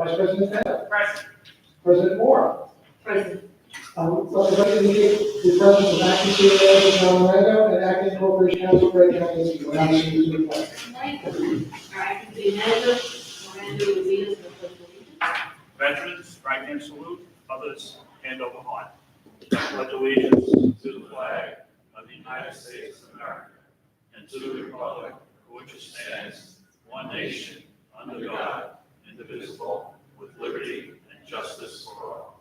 Vice President Taylor. Present. President Moore. Present. So I'd like to indicate the presence of acting city manager John Orlando and acting corporation counsel Greg Kennedy. We're not seeing you to the flag. Right. Our acting city manager, Miranda, will lead us in the pledge of allegiance. Veterans, right hand salute. Others, hand over heart. Pledge allegiance to the flag of the United States of America and to the republic for which it stands, one nation, under God, indivisible, with liberty and justice for all.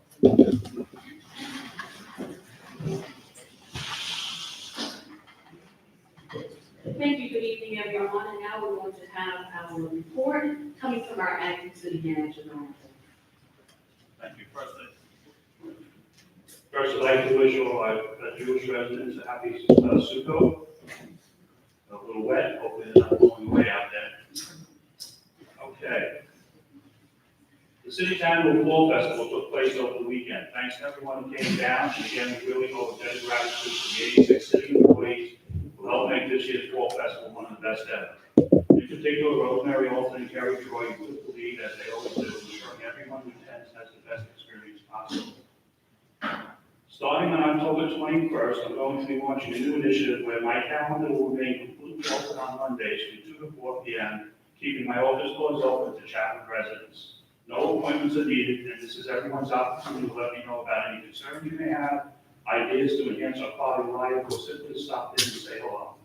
Thank you, good evening, everyone, and now we're going to have our report coming from our acting city manager, Miranda. Thank you, President. First, I'd like to wish all our Jewish residents a happy Sukkot. A little wet, hopefully they're not blowing away out there. Okay. The City's annual Fall Festival took place over the weekend. Thanks to everyone who came down, and again, we really owe a debt of gratitude to the 86 city employees who helped make this year's Fall Festival one of the best ever. In particular, Rosemary Olson and Kerry Troy took the lead, as they always do, ensuring everyone who attends has the best experience possible. Starting on October 21st, I'm going to be launching a new initiative where my calendar will remain completely open on Mondays from 2 to 4 p.m., keeping my office doors open to chat with residents. No appointments are needed, and this is everyone's opportunity to let me know about any concern you may have, ideas to enhance our quality of life, or simply to stop in and say hello.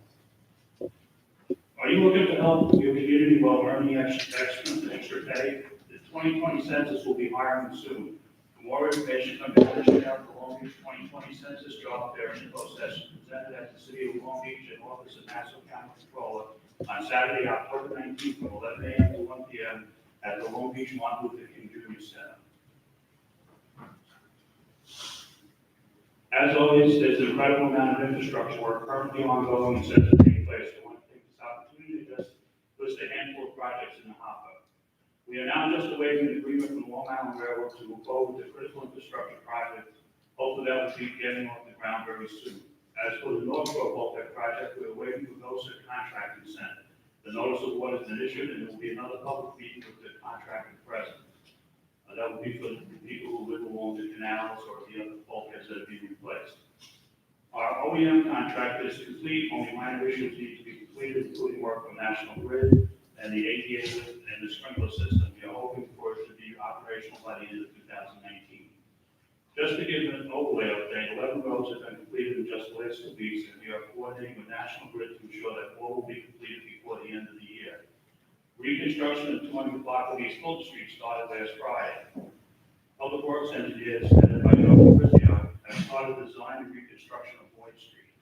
Are you looking to help your community while earning extra pay? The 2020 census will be hiring soon. For more information, come to check out the Long Beach 2020 Census Job Fair info session presented at the City of Long Beach and Office of Nassau County Controller on Saturday, October 19th from 11 a.m. to 1 p.m. at the Long Beach Martin Luther King Jr. Center. As always, there's an incredible amount of infrastructure work currently ongoing and set to take place. I want to take this opportunity to just list a handful of projects in the hopper. We are now just awaiting an agreement from the Long Island Railroad to move forward with the critical infrastructure project. Hopefully that will be getting off the ground very soon. As for the North Shore Bulkhead project, we are waiting for NOSA contract consent. The notice of award has been issued, and there will be another public meeting with the contractor present. That will be for the people who live along the canals or the other bulkheads that are being replaced. Our OEM contract is complete, only minor issues need to be completed, including work from National Grid and the ADA and the sprinkler system. We are hoping for it to be operational by the end of 2019. Just to give an overlay update, 11 roads have been completed in just the last 2 weeks, and we are coordinating with National Grid to ensure that all will be completed before the end of the year. Reconstruction of 200 block of East Fulton Street started last Friday. Public Works engineers, headed by Dr. Rizio, have started design and reconstruction of Boyd Street.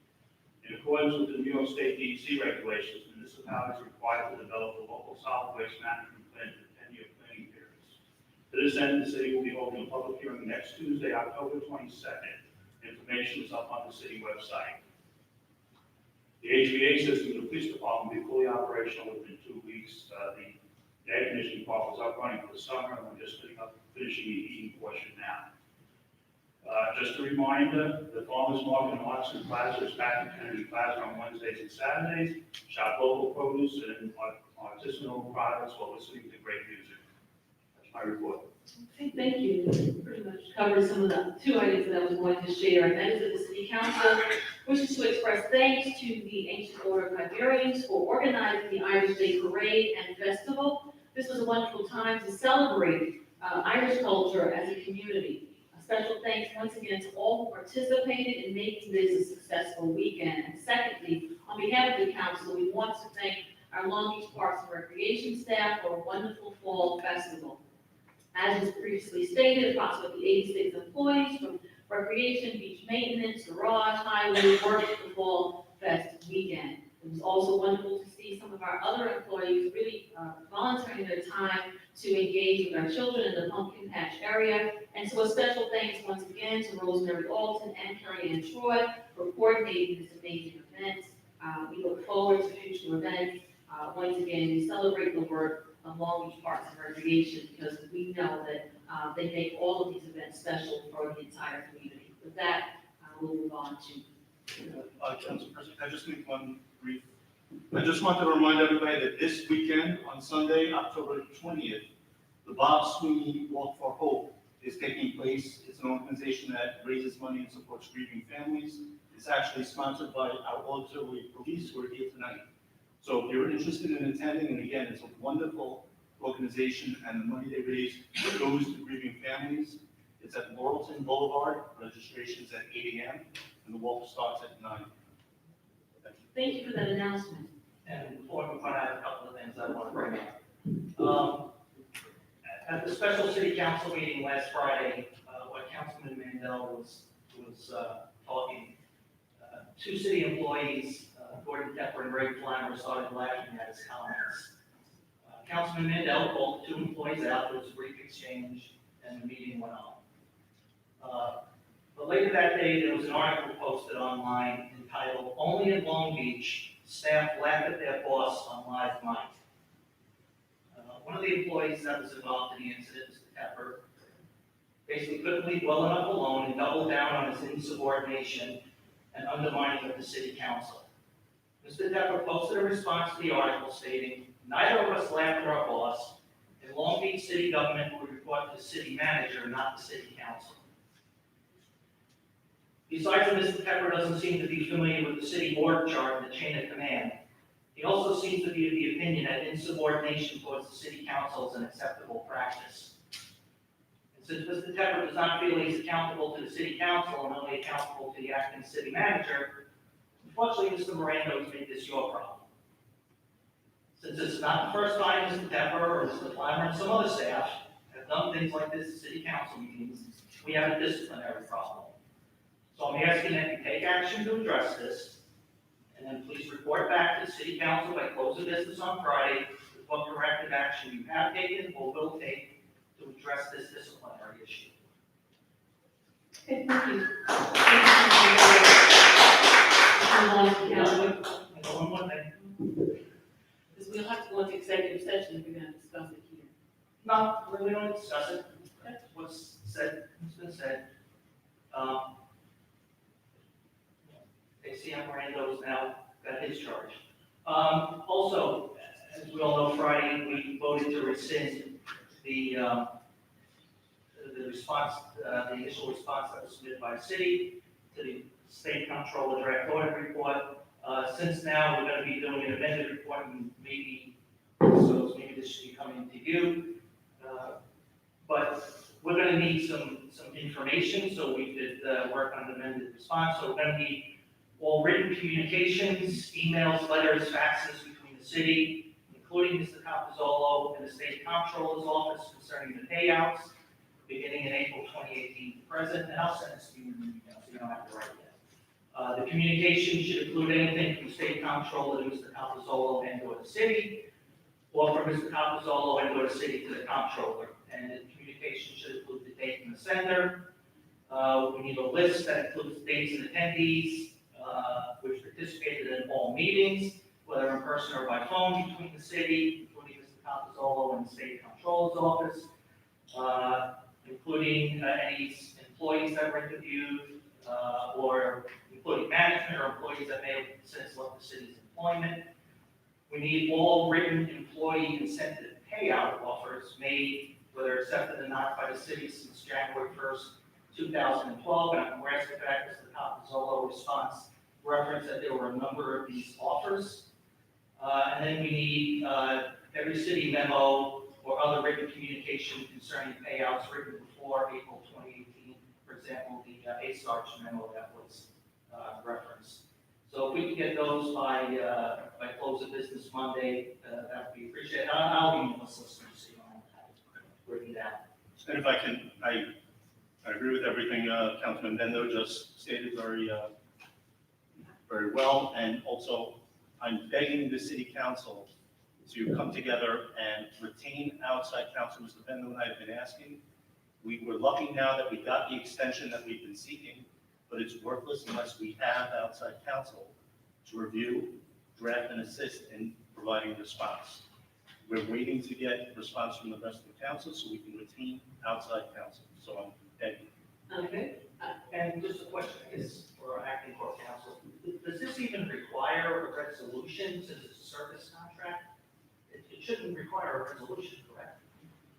In accordance with the New York State DEC regulations, municipalities are required to develop a local solid waste management plan for 10-year planning periods. To this end, the city will be holding a public hearing next Tuesday, October 22nd. Information is up on the city website. The HVAC system in the police department will be fully operational within 2 weeks. The air conditioning part was up running for the summer, and we're just finishing the heating portion now. Just a reminder, the Farmers Market and Arts and Plaza is back in Kennedy Plaza on Wednesdays and Saturdays. Shop local produce and artisanal products while listening to great music. That's my report. Okay, thank you. Pretty much covered some of the 2 items that I was going to share, and that is that the City Council wishes to express thanks to the Ancient Order of Iberians for organizing the Irish Day Parade and Festival. This was a wonderful time to celebrate Irish culture as a community. A special thanks once again to all who participated in making this a successful weekend. And secondly, on behalf of the council, we want to thank our Long Beach Parks and Recreation staff for a wonderful fall festival. As was previously stated, approximately 86 employees from recreation, beach maintenance, garage, highway worked the Fall Fest weekend. It was also wonderful to see some of our other employees really volunteering their time to engage with our children in the pumpkin patch area. And so a special thanks once again to Rosemary Alton and Carrie Ann Troy for coordinating this amazing event. We look forward to future events. Once again, we celebrate the work of Long Beach Parks and Recreation because we know that they make all of these events special for the entire community. With that, we'll move on to. Council President, I just make one brief. I just want to remind everybody that this weekend on Sunday, October 20th, The Bob Sweeney Walk for Hope is taking place. It's an organization that raises money and supports grieving families. It's actually sponsored by our auxiliary police who are here tonight. So if you're interested in attending, and again, it's a wonderful organization, and the money they raise goes to grieving families. It's at Laurelton Boulevard. Registration's at 8 a.m. and the walk starts at 9. Thank you for that announcement. And before we point out a couple of things I want to bring up. At the special city council meeting last Friday, when Councilman Mandel was talking, two city employees, Gordon Tepper and Ray Flannery, started laughing at his comments. Councilman Mandel called the two employees out, there was a brief exchange, and the meeting went on. But later that day, there was an article posted online entitled, "Only in Long Beach, Staff Laugh at Their Boss on Live Mic." One of the employees that was involved in the incident, Mr. Tepper, basically couldn't leave well enough alone and doubled down on his insubordination and undermining of the city council. Mr. Tepper posted a response to the article stating, "Neither of us laugh at our boss, and Long Beach city government will report to the city manager, not the city council." Besides that, Mr. Tepper doesn't seem to be familiar with the city org chart and the chain of command. He also seems to be of the opinion that insubordination towards the city council is an acceptable practice. And since Mr. Tepper does not feel he's accountable to the city council and only accountable to the acting city manager, unfortunately, Mr. Moreno has made this your problem. Since it's not the first time Mr. Tepper or Mr. Flammer and some other staff have done things like this at city council meetings, we have a disciplinary problem. So I'm asking that you take action to address this, and then please report back to the city council by close of business on Friday with what corrective action you have taken or will take to address this disciplinary issue. Okay, thank you. Move on to council. And one more thing, Because we'll have to go into executive session if we're gonna discuss it here. no, we don't discuss it, what's said, what's been said. ACM Mirando's now got his charge. Also, as we all know, Friday, we voted to rescind the response, the initial response that was submitted by the city to the state comptroller draft audit report. Since now, we're gonna be doing an amended report, and maybe this should be coming to you. But we're gonna need some information, so we could, work on an amended response. So we're gonna need all written communications, emails, letters, faxes between the city, including Mr. Capozzolo and the state comptroller's office concerning the payouts, beginning in April 2018 to present, and I'll send this to you in an email, so you don't have to write it. The communication should include anything from state comptroller to Mr. Capozzolo and or the city, or from Mr. Capozzolo and or the city to the comptroller. And the communication should include the date and the sender. We need a list that includes dates and attendees, which participated in all meetings, whether in person or by phone, between the city, including Mr. Capozzolo and the state comptroller's office, including any employees that were interviewed, or employee management or employees that may have since left the city's employment. We need all written employee incentive payout offers made, whether accepted or not, by the city since January 1st, 2012, and I'm asking back as the Capozzolo response reference that there were a number of these offers. And then we need every city memo or other written communication concerning payouts written before April 2018, for example, the ASARCH memo that was referenced. So if we can get those by close of business Monday, that would be appreciated. I'll email this list to you so you don't have to written down. And if I can, I agree with everything Councilman Bendo just stated very well. And also, I'm begging the city council to come together and retain outside counsel. Mr. Bendo and I have been asking. We were lucky now that we got the extension that we've been seeking, but it's worthless unless we have outside counsel to review, draft, and assist in providing a response. We're waiting to get response from the rest of the council so we can retain outside counsel. So I'm begging. Okay. And just a question, I guess, for our acting court counsel, does this even require a resolution since it's a service contract? It shouldn't require a resolution, correct?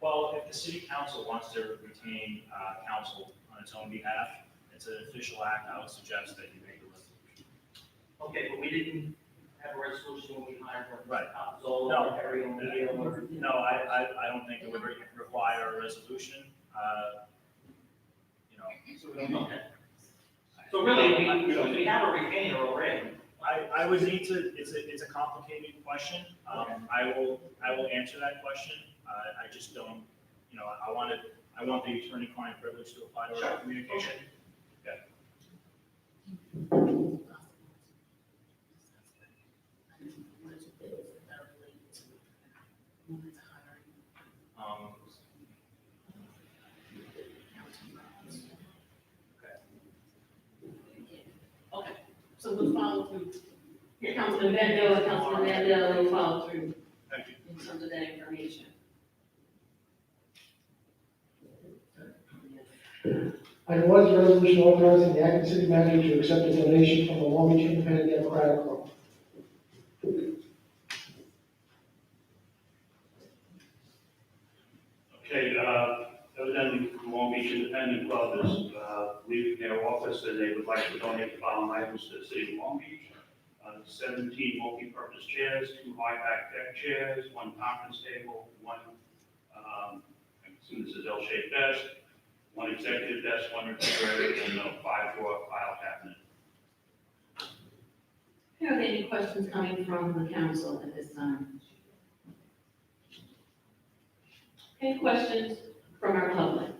Well, if the city council wants to retain counsel on its own behalf, it's an official act, I would suggest that you make a resolution. Okay, but we didn't have a resolution when we hired one. Right. Zola No. or Harry O'Neill or. No, I don't think it would require a resolution. You know, Okay. So really, we have a retainer already. I would need to, it's a complicated question. I will answer that question. I just don't, you know, I want the attorney-client privilege to apply to our communication. Um, Okay, so we'll follow through. Councilman Mandel will follow through Thank you. in terms of that information. Item one is a resolution authorizing the acting city manager to accept a donation from the Long Beach Independent Democratic Club. Okay, evidently, the Long Beach Independent Club is leaving their office, and they would like to donate the following items to the city of Long Beach. 17 multi-purpose chairs, 2 high-back deck chairs, 1 conference table, 1, I assume this is L-shaped desk, 1 executive desk, 1 refrigerator, and a 5-drawer file cabinet. Are there any questions coming from the council at this time? Any questions from our public?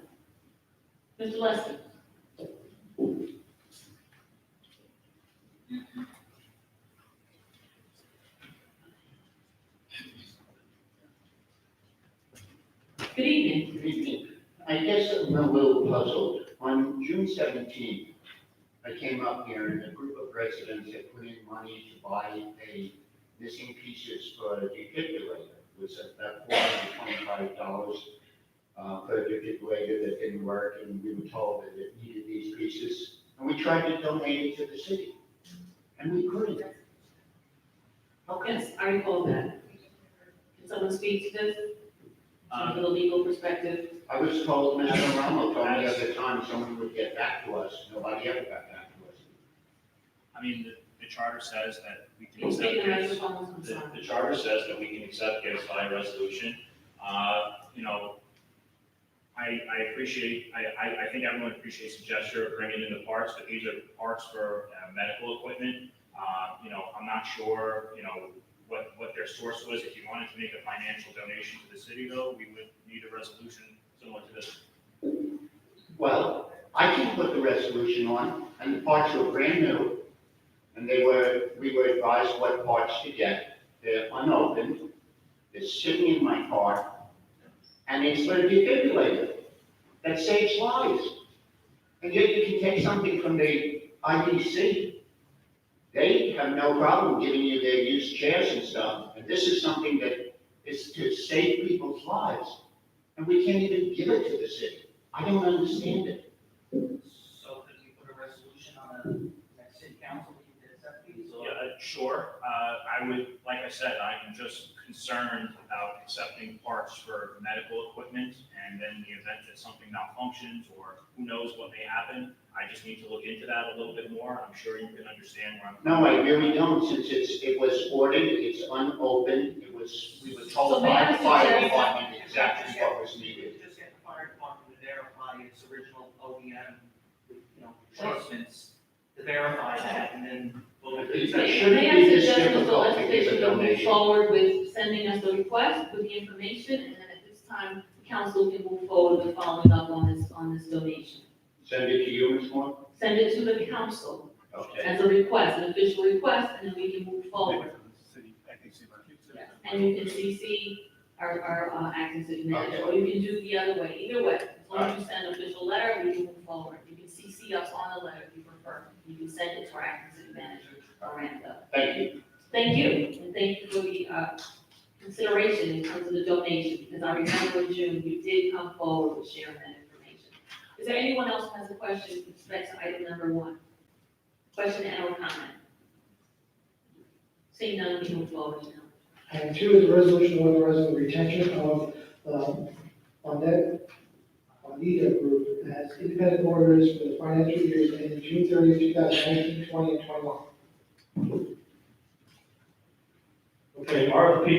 Mr. Lester? Good evening. Good evening. I guess I'm a little puzzled. On June 17th, I came up here and a group of residents had put in money to buy a missing pieces for a defibrillator. It was about $425 for a defibrillator that didn't work, and we were told that it needed these pieces. And we tried to donate it to the city, and we couldn't. How come? Yes, I recall that. Can someone speak to this from the legal perspective? I was told, Mr. Ramos told me at the time someone would get back to us. Nobody ever got back to us. I mean, the charter says that we can Can you speak accept in the gifts. microphone? I'm sorry. The charter says that we can accept gifts by resolution. You know, I appreciate, I think everyone appreciates the gesture of bringing in the parts, but these are parts for medical equipment. You know, I'm not sure, you know, what their source was. If you wanted to make a financial donation to the city though, we would need a resolution similar to this. Well, I can put the resolution on, and the parts were brand new, and we were advised what parts to get. They're unopened, they're sitting in my car, and it's for a defibrillator that saves lives. And yet you can take something from the IDC. They have no problem giving you their used chairs and stuff, and this is something that is to save people's lives. And we can't even give it to the city. I don't understand it. So could you put a resolution on the next city council to accept these? Or- Yeah, sure. I would, like I said, I'm just concerned about accepting parts for medical equipment, and then in the event that something malfunctions, or who knows what may happen, I just need to look into that a little bit more. I'm sure you can understand where I'm. No, I really don't, since it was ordered, it's unopened, we were So told may by I the fire suggest- department exactly what was needed. Just get the fire department to verify its original OEM, placements, to verify that, and then we'll. It May shouldn't I be this suggest, Mr. difficult to Lester, give a that you move donation. forward with sending us the request with the information, and then at this time, the council can move forward with following up on this donation. Send it to you, Ms. Moore? Send it to the council Okay. as a request, an official request, and then we can move forward. And you can CC our acting city manager, or you can do the other way, either way. As long as you send an official letter, we can move forward. You can CC us on the letter if you prefer. You can send it to our acting city manager, Miranda. Thank you. Thank you, and thank you for the consideration in terms of the donation, because I remember in June, you did come forward with sharing that information. Is there anyone else who has a question with respect to item number 1? Question and or comment? Seeing none, we move forward now. Item two is a resolution authorizing the retention of Onida Group as independent auditors for the financial years ending June 30, 2019, 20, and 21. Okay, RFP,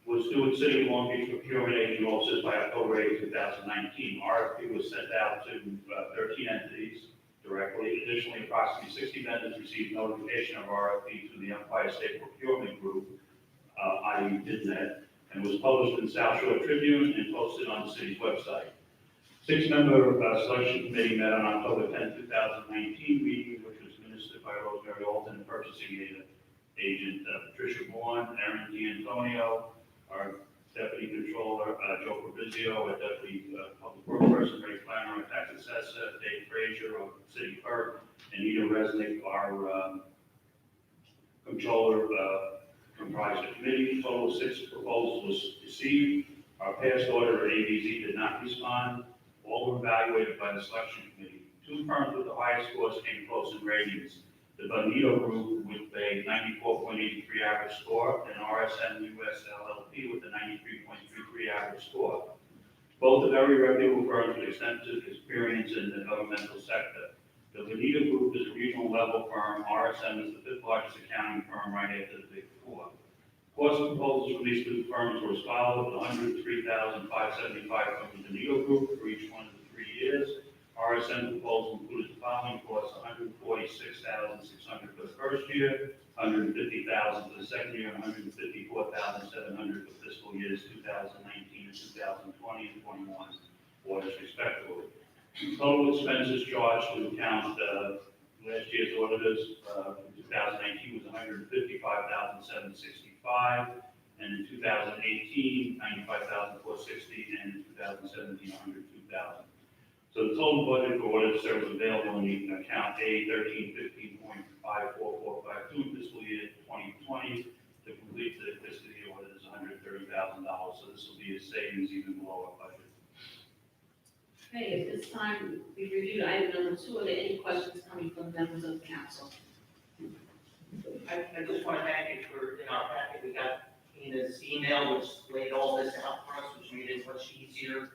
was due at City of Long Beach Procurement Agent Offices by October 8, 2019. RFP was sent out to 13 entities directly. Additionally, approximately 60 vendors received notification of RFP through the Empire State Procurement Group, i.e. DIDNet, and was published in South Shore Tribune and posted on the city's website. Six-member selection committee met on October 10, 2019 meeting, which was ministered by Rosemary Alton, purchasing agent Patricia Bourne, Aaron D'Antonio, our deputy controller, Joe Fabrizio, our deputy public works person, Ray Planner, our tax assessor, Dave Frazier, our city clerk, and Nita Resnick, our controller, comprised the committee. Total of 6 proposals was received. Our past order at ABZ did not respond. All were evaluated by the selection committee. 2 firms with the highest scores came close in ratings. The Bonito Group with a 94.83 average score, and RSM US LLP with a 93.33 average score. Both are very reputable firms with extensive experience in the governmental sector. The Bonito Group is a regional level firm. RSM is the 5th largest accounting firm right after the Big Four. Cost proposals from these 2 firms were as follows: $103,575 from the Bonito Group for each one of the 3 years. RSM proposal included the following costs: $146,600 for the first year, $150,000 for the second year, and $154,700 for fiscal years 2019 and 2020 and 21 orders respectively. Total expenses charged to account last year's auditors in 2019 was $155,765, and in 2018, $95,460, and in 2017, $102,000. So the total budget for audit service available in the account A 1315.54452 fiscal year 2020 to complete the fiscal year audit is $130,000. So this will be a savings even below our budget. Okay, at this time, we've reviewed item number 2. Are there any questions coming from members of the council? I just want to thank you for, in our packet, we got Tina's email, which laid all this out for us, which made it much easier,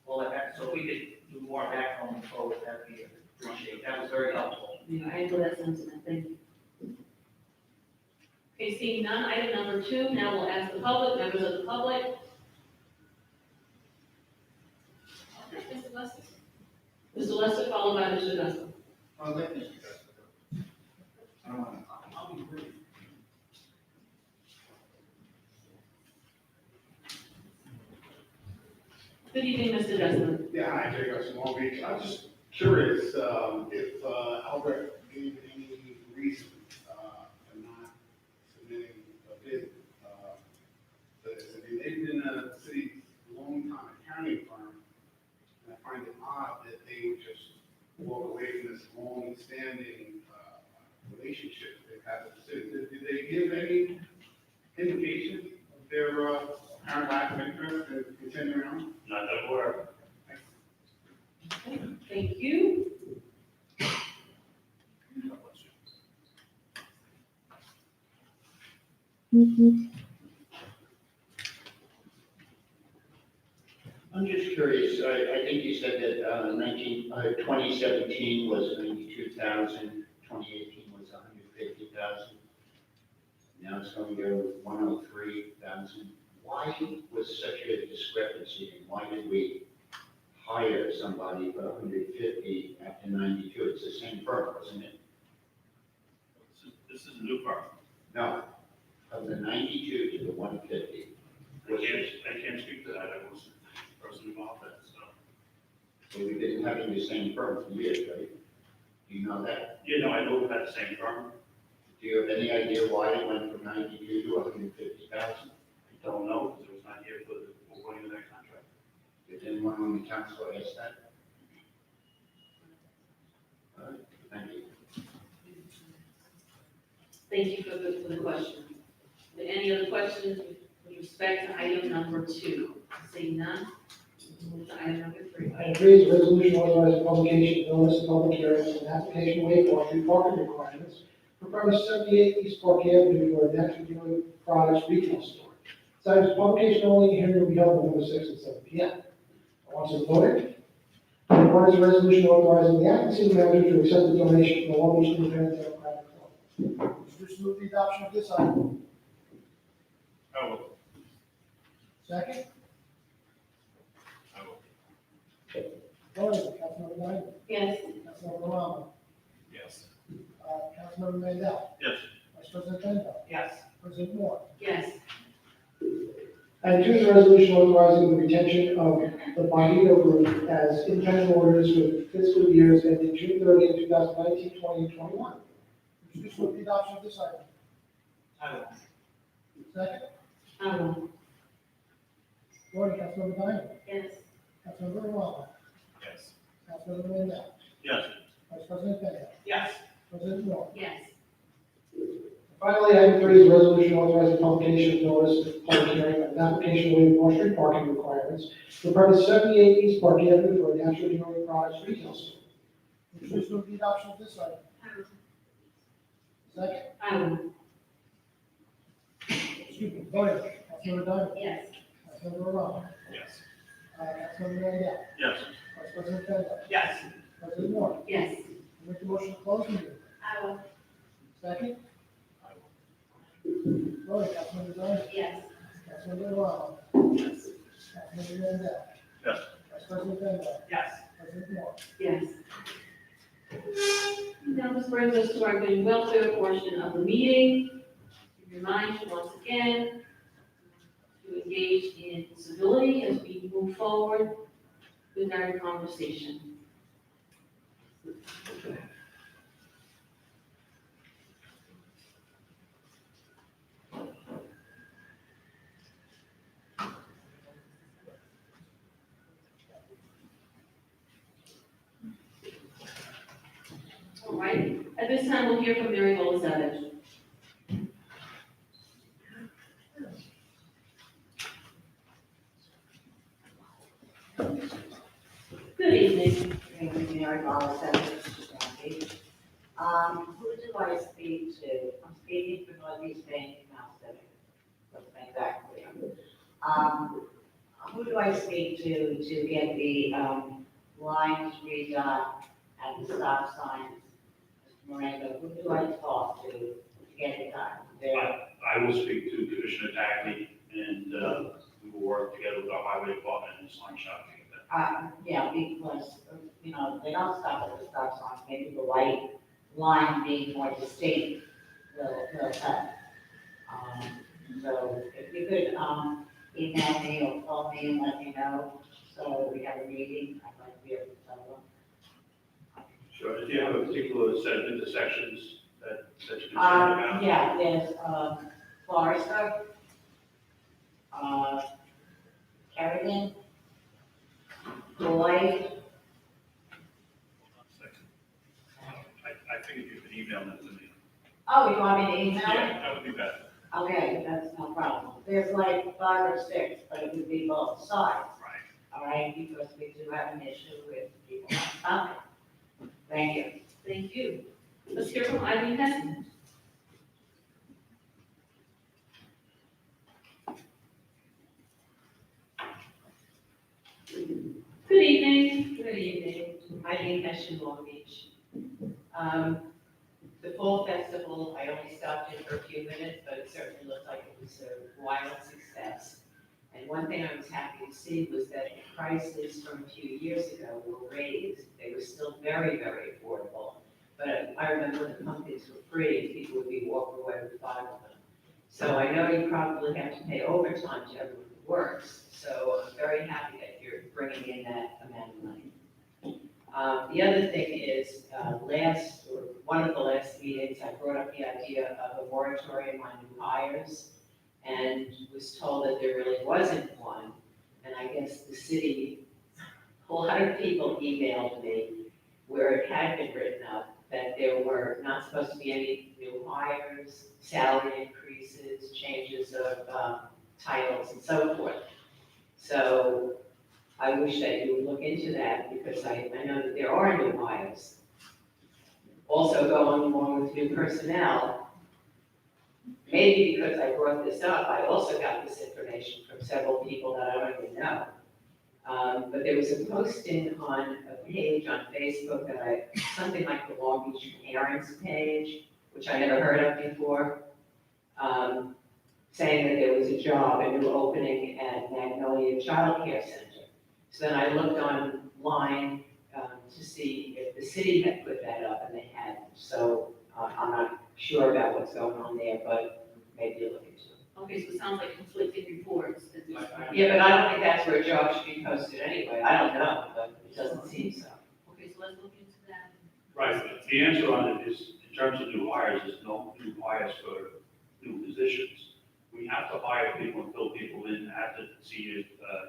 all that. So if we could do more of that going forward, that'd be appreciated. That was very helpful. Yeah, I echo that sentiment. Thank you. Okay, seeing none, item number 2. Now we'll ask the public, members of the public. Mr. Lester. Mr. Lester, followed by Mr. Augusta. I'll let Mr. Augusta go. I'll be brief. Good evening, Mr. Jesselman. Yeah, hi, Jay Gus from Long Beach. I'm just curious if Albert gave any reason for not submitting a bid for this. I mean, they've been a city's long-time accounting firm, and I find it odd that they would just walk away from this long-standing relationship they've had with the city. Did they give any indication of their apparent lack of interest in continuing on? Not that we're. Okay, thank you. I'm just curious, I think you said that 2017 was 92,000, 2018 was 150,000. Now it's going to go 103,000. Why was such a discrepancy, and why did we hire somebody for 150 after 92? It's the same firm, wasn't it? This is a new firm. No, from the 92 to the 150. I can't speak to that. I was the person involved in it, so. So we've been having the same firm for years, right? Do you know that? Yeah, no, I know we've had the same firm. Do you have any idea why it went from 92 to 150,000? I don't know, because it was not here for the awarding of that contract. Did anyone on the council ask that? All right, thank you. Thank you for the question. Are there any other questions with respect to item number 2? Seeing none, move to item number 3. Item 3 is a resolution authorizing publication of notice of public hearings and application waiver for street parking requirements for premise 78 East Park Avenue for a Next Reviewing Products retail store. This item is publication only, hearing will be held on November 6th at 7 p.m. Once voted. Number one is a resolution authorizing the acting city manager to accept the donation from the Long Beach Independent Democratic Club. Introduce and move the adoption of this item. I will. Second. I will. Voting, Councilmember Diamond. Yes. Councilmember Ramos. Yes. Councilmember Mandel. Yes. Vice President Bendo. Yes. President Moore. Yes. And two is a resolution authorizing the retention of the Bonito Group as independent auditors for fiscal years ending June 30th, 2019, 20, and 21. Introduce and move the adoption of this item. I will. Second. I will. Voting, Councilmember Diamond. Yes. Councilmember Ramos. Yes. Councilmember Mandel. Yes. Vice President Bendo. Yes. President Moore. Yes. Finally, item three is a resolution authorizing publication of notice of public hearing of an application waiving on-street parking requirements for premise 78 East Park Avenue for a natural healing products retail store. Introduce and move the adoption of this item. Second. I will. Excuse me, voting, Councilmember Diamond. Yes. Councilmember Ramos. Yes. Councilmember Mandel. Yes. Vice President Bendo. Yes. President Moore. Yes. Make the motion to close the meeting. I will. Second. I will. Voting, Councilmember Diamond. Yes. Councilmember Ramos. Yes. Councilmember Mandel. Yes. Vice President Bendo. Yes. President Moore. Yes. Now this brings us to our good and welfare portion of the meeting. Remind you once again to engage in civility as we move forward with our conversation. All right, at this time, we'll hear from Mary Golazevich. Good evening. Mary Wallace, who do I speak to? I'm speaking for Northeast Bank and Mount Civic. Let's make that clear. Who do I speak to get the, lines redone and the stop signs? Mr. Moreno, who do I talk to get it done? I will speak to Commissioner Tagley, and we will work together with our highway department and sign shop to get that. Yeah, because, they don't stop at the stop signs, maybe the white line being more distinct will help. So if you could, email me or call me and let me know, so we have a meeting, I'd like to be able to tell them. Sure. Do you have a particular set of intersections that you're concerned about? Yeah, there's, Forester, Kerrigan, Lloyd. I think if you could email them to me. Oh, you want me to email it? Yeah, that would be better. Okay, that's no problem. There's like 5 or 6, but it would be both sides, Right. all right? Because we do have an issue with people not stopping. Thank you. Thank you. Let's hear from Eileen Hessen. Good evening. Good evening, Eileen Hessian, Long Beach. The fall festival, I only stopped in for a few minutes, but it certainly looked like it was a wild success. And one thing I was happy to see was that the prices from a few years ago were raised. They were still very, very affordable. But I remember when the pumpkins were free, people would be walking away with 5 of them. So I know you probably have to pay overtime to everyone who works. So I'm very happy that you're bringing in that amount of money. The other thing is, one of the last meetings, I brought up the idea of a moratorium on new hires and was told that there really wasn't one. And I guess the city, a lot of people emailed me where it had been written up that there were not supposed to be any new hires, salary increases, changes of titles and so forth. So I wish that you would look into that because I know that there are new hires. Also going along with new personnel, maybe because I brought this up, I also got this information from several people that I don't even know. But there was a posting on a page on Facebook something like the Long Beach Parents page, which I never heard of before, saying that there was a job, a new opening at Magnolia Child Care Center. So then I looked online to see if the city had put that up, and they hadn't. So I'm not sure about what's going on there, but maybe look into it. Okay, so it sounds like conflicting reports at this point. Yeah, but I don't think that's where a job should be posted anyway. I don't know, but it doesn't seem so. Okay, so let's look into that. Right, but the answer on it is, in terms of new hires, there's no new hires for new positions. We have to hire people and fill people in at the senior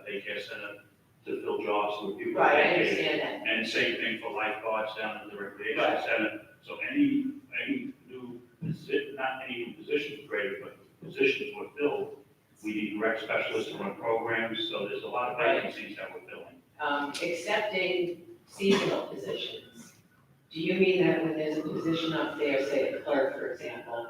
daycare center to fill jobs where people are Right, I vacated. understand that. And same thing for lifeguards down at the recreation Right. center. So any new, not any new positions created, but positions were filled. We need rec specialists to run programs, so there's a lot of vacancies that we're filling. Accepting seasonal positions. Do you mean that when there's a position up there, say a clerk, for example,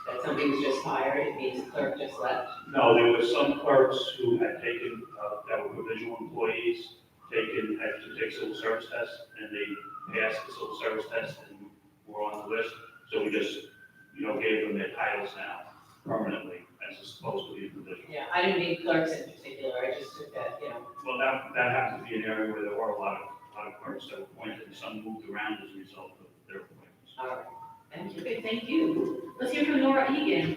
that somebody was just hired, it means the clerk just left? No, there were some clerks who had taken, that were provisional employees, had to take civil service tests, and they passed the civil service test and were on the list. So we just, gave them their titles now permanently, as opposed to be provisional. Yeah, I didn't mean clerks in particular, I just took that, Well, that happens to be an area where there were a lot of clerks that were appointed, and some moved around as a result of their appointments. all right, thank you. Okay, thank you. Let's hear from Nora Egan.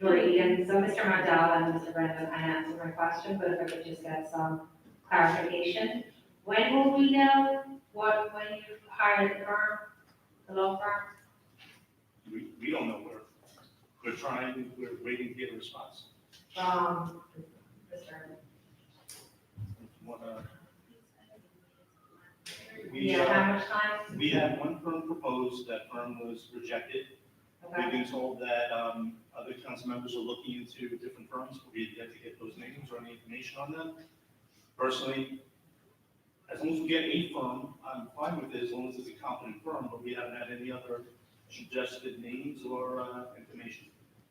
Nora Egan, so Mr. Mondell and Mr. Brenda kind of answered my question, but if I could just get some clarification. When will we know when you hired the firm, the law firm? We don't know, we're trying, we're waiting to get a response. From Mr. How much time? We had one firm proposed, that firm was rejected. Okay. We've been told that other council members are looking into different firms, but we have yet to get those names or any information on them. Personally, as long as we get a firm, I'm fine with it, as long as it's a competent firm, but we haven't had any other suggested names or information.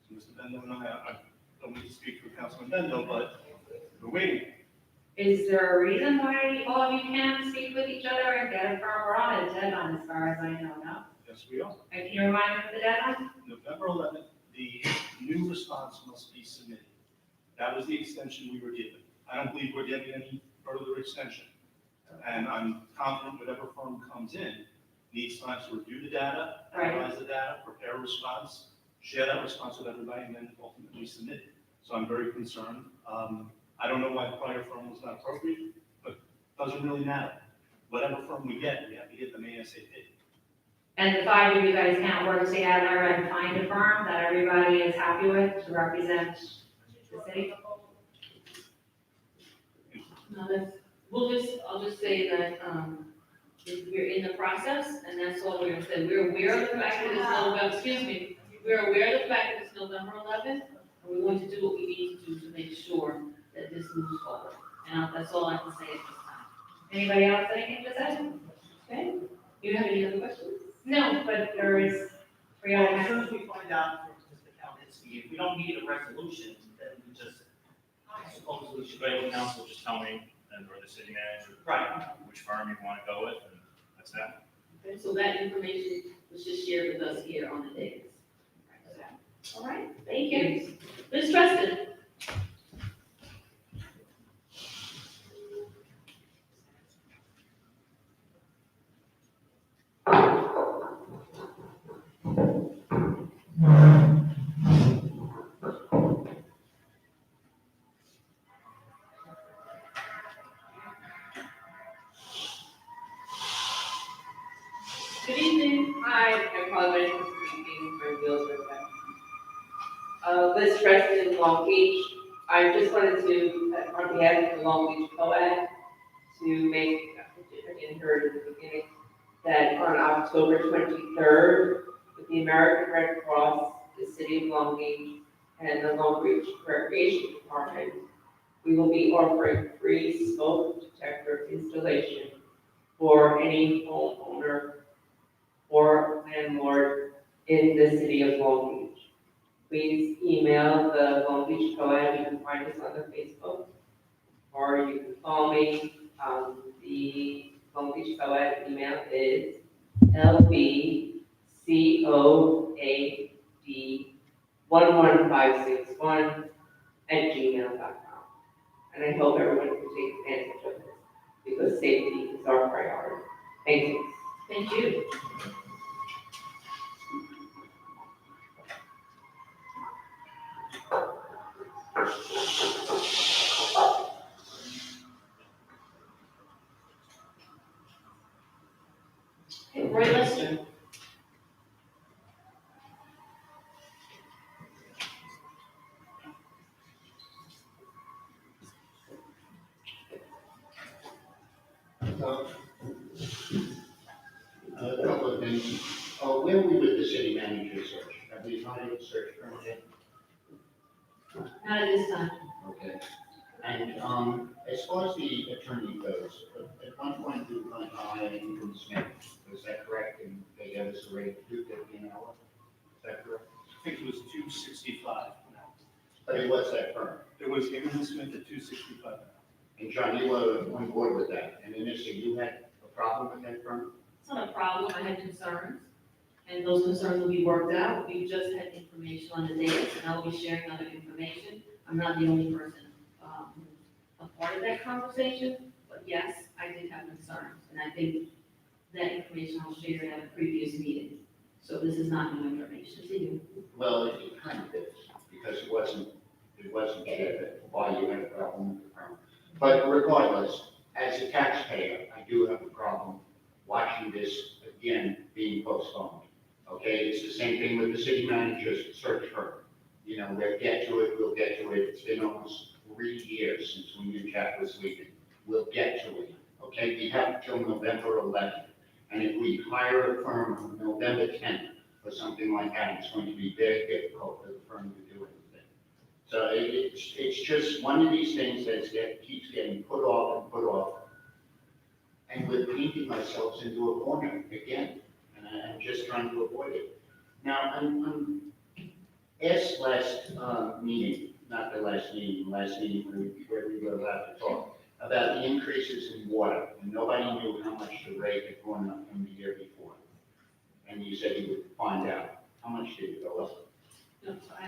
So Mr. Bendo and I don't need to speak for Councilman Bendo, but we're waiting. Is there a reason why all of you can't speak with each other and get a firm? We're on a deadline as far as I know, no? Yes, we are. And can you remind me of the deadline? November 11th, the new response must be submitted. That was the extension we were given. I don't believe we're getting any further extension. And I'm confident whatever firm comes in needs time to review the data, Right. analyze the data, prepare a response, share that response with everybody, and then ultimately submit it. So I'm very concerned. I don't know why the prior firm was not appropriate, but it doesn't really matter. Whatever firm we get, we have to get them ASAP. And the five of you guys can't work together and find a firm that everybody is happy with to represent the city? No, I'll just say that, we're in the process, and that's all we're gonna say. We're aware of the fact that it's November, we're aware of the fact that it's November 11th, and we're going to do what we need to do to make sure that this moves forward. And that's all I can say at this time. Anybody else anything to say? Okay? You have any other questions? No, but there is three other As hands. soon as we find out from Mr. Kalinowski, if we don't need a resolution, then we just, I suppose we should. Legal counsel, just tell me, and or the city manager, Right. which firm you want to go with, and that's that. Okay, so that information was just shared with us here on the days. All right, thank you. Ms. Preston? Good evening. Hi, I apologize for speaking for Wheels Liz Preston, Long Beach. I just wanted to, on behalf of the Long Beach COAD, to make, I didn't hear it at the beginning, that on October 23rd, with the American Red Cross, the City of Long Beach, and the Long Beach Recreation Department, we will be offering free smoke detector installation for any homeowner or landlord in the city of Long Beach. Please email the Long Beach Co-ed, you can find us on the Facebook, or you can call me. The Long Beach Co-ed email is lbcoad11561@gmail.com. And I hope everyone can take advantage of this, because safety is our priority. Thank you. Thank you. Okay, Roy Lester. A couple of things. Where are we with the city manager search? Have we hired a search firm yet? Not at this time. Okay. And, as far as the attorney goes, at one point we were going to hire Ingram Smith. Was that correct? And they gave us a rate of $2.50 an hour? Is that correct? I think it was 265. But it was that firm. It was Ingram Smith at 265. And John, you were on board with that. And initially you had a problem with that firm? It's not a problem, I had concerns, and those concerns will be worked out. We just had information on the dais, and I'll be sharing other information. I'm not the only person a part of that conversation, but yes, I did have concerns, and I think that information I'll share at a previous meeting. So this is not new information to you. Well, it kind of is, because it wasn't clear why you had a problem with the firm. But regardless, as a taxpayer, I do have a problem watching this again being postponed. Okay, it's the same thing with the city manager's search firm. You know, we'll get to it, It's been almost 3 years since we knew Jack was leaving. We'll get to it, okay? We have till November 11th. And if we hire a firm on November 10th or something like that, it's going to be very difficult for the firm to do anything. So it's just one of these things that keeps getting put off. And we're painting ourselves into a corner again, and I'm just trying to avoid it. Now, I'm asked last meeting where we were allowed to talk, about the increases in water, and nobody knew how much the rate had gone up from the year before. And you said you would find out. How much did it go up? No, so I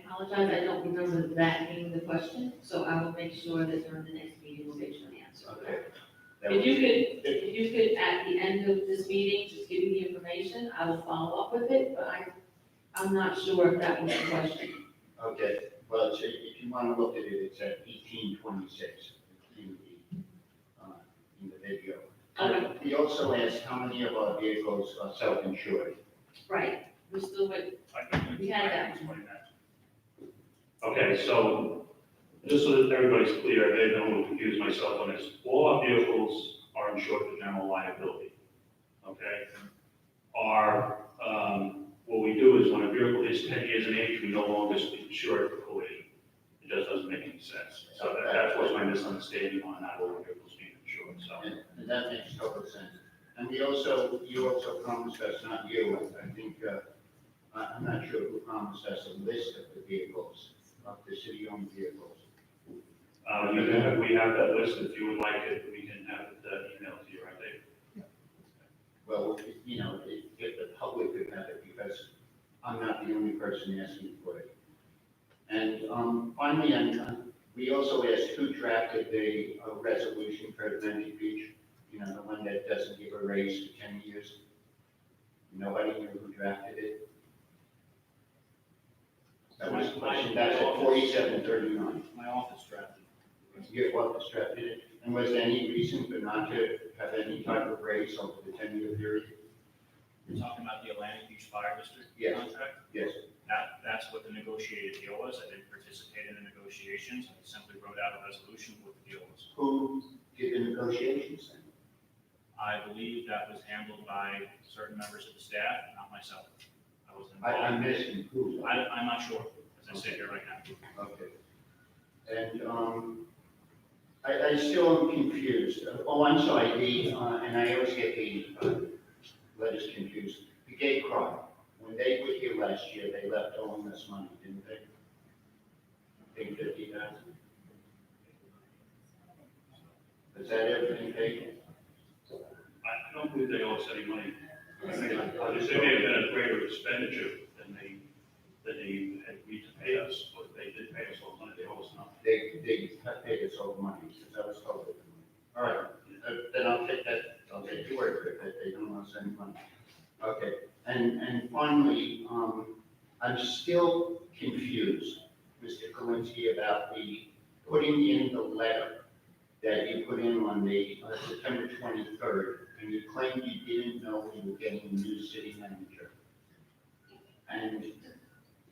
apologize, I don't remember that being the question, so I will make sure that during the next meeting, we'll get you an answer. Okay. That If was- you could, at the end of this meeting, just give me the information, I will follow up with it, but I'm not sure if that was the question. Okay, well, if you want to look at it, it's at 1826 in the video. Okay. He also asked how many of our vehicles are self-insured. Right, we're still waiting. We had that. Okay, so just so that everybody's clear, I don't confuse myself on this. All our vehicles are insured for general liability, okay? What we do is when a vehicle is 10 years in age, we no longer insure it for collision. It just doesn't make any sense. So that was my misunderstanding on not all vehicles being insured, so. And that makes total sense. And you also promised us, not you, I think, I'm not sure who promised us a list of the vehicles, of the city-owned vehicles. We have that list. If you would like it, we can have it emailed to you, right, Dave? Well, if the public could have it, because I'm not the only person asking for it. And finally, we also asked who drafted the resolution for Atlantic Beach, the one that doesn't give a raise for 10 years. Nobody knew who drafted it. That was the question, that's at 4739. My office drafted. Your office drafted it, and was there any reason for not to have any type of raise over the 10-year period? You're talking about the Atlantic Beach Fire District Yes. contract? Yes. That's what the negotiated deal was. I didn't participate in the negotiations. I simply wrote out a resolution with the deal was. Who did the negotiations then? I believe that was handled by certain members of the staff, not myself. I wasn't I'm involved. missing who. I'm not sure, as I sit here right now. Okay. And I still am confused. Oh, I'm sorry, and I always get the let us confuse. The gay crime, when they were here last year, they left owing us money, didn't they? Paid 50,000. Is that everything paid? I don't believe they owe us any money. I think they may have been a greater expenditure than they had agreed to pay us, but they did pay us all money, they owe us nothing. They have paid us all the money, since I was told it. All right, then I'll take your word for it, that they don't owe us any money. Okay, and finally, I'm still confused, Mr. Kalinsky, about the putting in the letter that you put in on the September 23rd, and you claimed you didn't know we were getting a new city manager. And,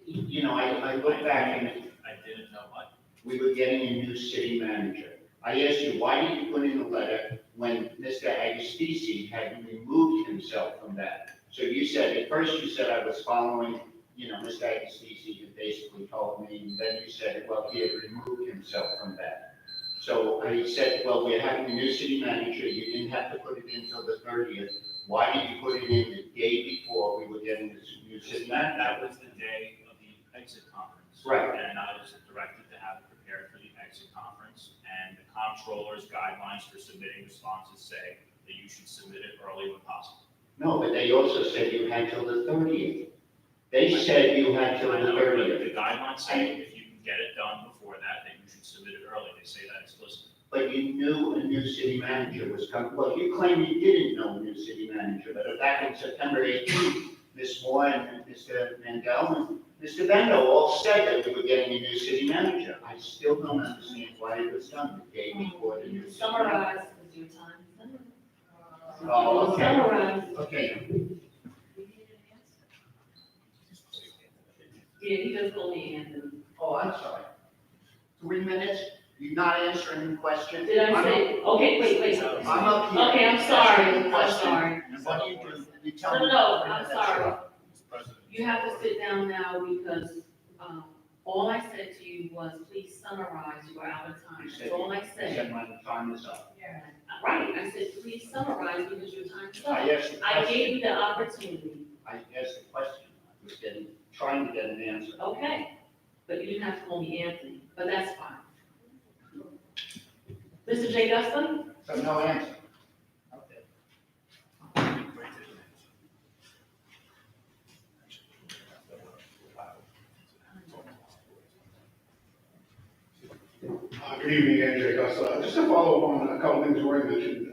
you know, I look back and I didn't know what. we were getting a new city manager. I asked you, why did you put in the letter when Mr. Agostisi had removed himself from that? So you said, at first you said I was following, you know, Mr. Agostisi had basically told me, and then you said, well, he had removed himself from that. So I said, well, we're having a new city manager, you didn't have to put it in until the 30th. Why did you put it in the day before we were getting this new city manager? That was the day of the exit conference. Right. And I was directed to have it prepared for the exit conference, and the comptroller's guidelines for submitting responses say that you should submit it early when possible. No, but they also said you had till the 30th. They said you had till I the know, but 30th. the guidelines say if you can get it done before that you should submit it early. They say that explicitly. But you knew a new city manager was coming. Well, you claim you didn't know a new city manager, but back in September 18th, Ms. Moore and Mr. Mandel and Mr. Bendo all said that we were getting a new city manager. I still don't understand why it was done the day before the new city manager. Summarize, because your time is done. Oh, okay. Summarize. Okay, Yeah, he just told me Anthony. oh, I'm sorry. 3 minutes, you're not answering the question? Did I say, okay, wait. I'm up here. Okay, I'm sorry, asking the I'm question, sorry. And what do? You tell No, me. no, 3 I'm minutes, sorry. you're up. You have to sit down now because, all I said to you was, please summarize, you are out of time. You That's all I You said. said my time is up. Right, I said, please summarize because your time is I up. asked the I question. gave you the opportunity, I asked the question. I was trying to get an answer. okay, but you didn't have to call me Anthony, but that's fine. Mr. J. Guston? So no answer. Okay. Good evening, Andrew Gus. Just to follow up on a couple things Roy mentioned,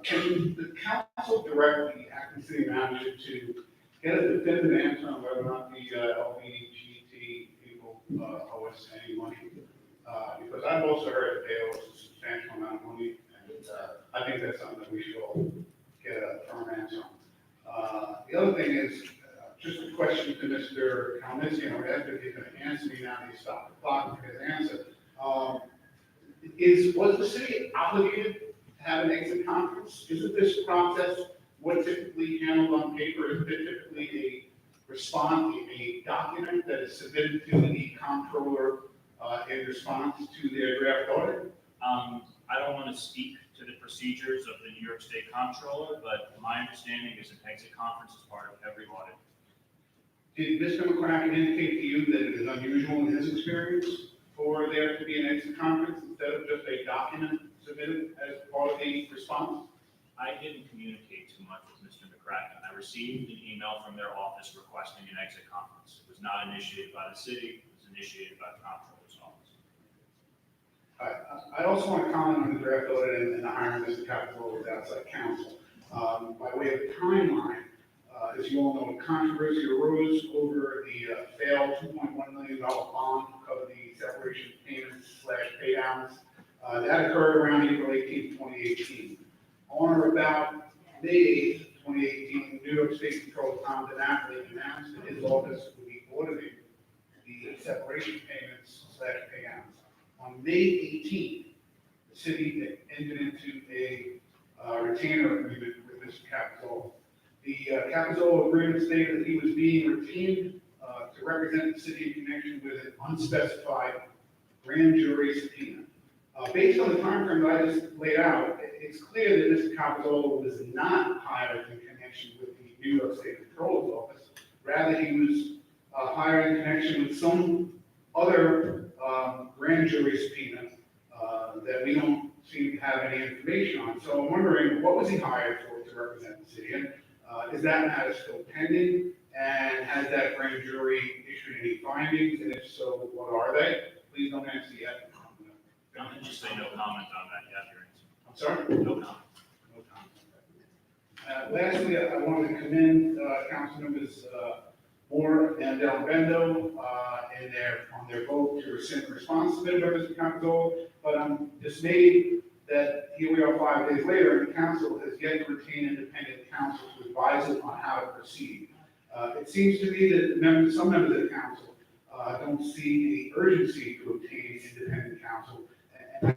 can the council direct the acting city manager to get a definitive answer on whether or not the LVGT people owe us any money? Because I've also heard that they owe us a substantial amount of money, and I think that's something that we should all get a firm answer on. The other thing is, just a question to Mr. Kalminski, and I'm asking if he's going to answer me now that he stopped the clock for his answer. Was the city obligated to have an exit conference? Isn't this process what typically handled on paper? Is it typically a response, a document that is submitted to the comptroller in response to their draft audit? I don't want to speak to the procedures of the New York State Comptroller, but my understanding is an exit conference is part of every audit. Did Mr. McCracken indicate to you that it is unusual in his experience for there to be an exit conference instead of just a document submitted as part of the response? I didn't communicate too much with Mr. McCracken. I received an email from their office requesting an exit conference. It was not initiated by the city, it was initiated by the comptroller's office. I also want to comment on the draft audit and the hiring of Mr. Capitola with outside counsel. By way of timeline, as you all know, controversy arose over the failed $2.1 million bond to cover the separation payments / paydowns. That occurred around April 18, 2018. On or about May 8, 2018, New York State Controller Tom DiNapoli announced that his office would be auditing the separation payments / paydowns. On May 18th, the city entered into a retainer agreement with Mr. Capitola. The Capitola agreement stated that he was being retained to represent the city in connection with an unspecified grand jury subpoena. Based on the timeframe that I just laid out, it's clear that Mr. Capitola was not hired in connection with the New York State Controller's Office. Rather, he was hired in connection with some other grand jury subpoena that we don't seem to have any information on. So I'm wondering, what was he hired for to represent the city? And is that matter still pending? And has that grand jury issued any findings? And if so, what are they? Please don't answer yet. I can just say no comment on that yet, Your Excellency. I'm sorry? No comment. No comment. Lastly, I want to commend council members Moore and Del Bendo on their vote to rescind response submitted by Mr. Campazolo. But I'm dismayed that here we are 5 days later, and the council has yet to retain independent counsel to advise it on how to proceed. It seems to me that some members of the council don't see the urgency to obtain independent counsel. And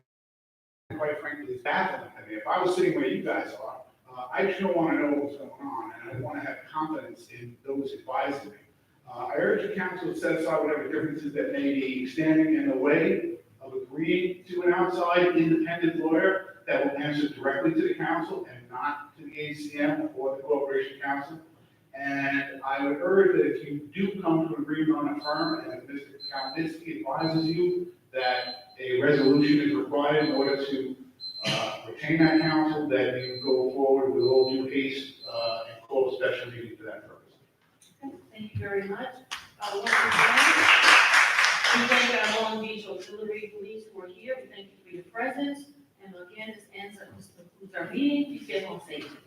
quite frankly, it's baffling to me. If I was sitting where you guys are, I sure want to know what's going on, and I want to have confidence in those advising me. I urge the council to set aside whatever differences that may be standing in the way of agreeing to an outside independent lawyer that will answer directly to the council and not to the ACM or the Corporation Council. And I would urge that if you do come to an agreement on a firm, and if Mr. Kalnitsky advises you that a resolution is required in order to retain that counsel, that you go forward with all due haste and call a special meeting for that purpose. Okay, thank you very much. Once again, we thank our Long Beach Auxiliary Police who are here. We thank you for your presence. And again, this concludes our meeting. Please get home safely.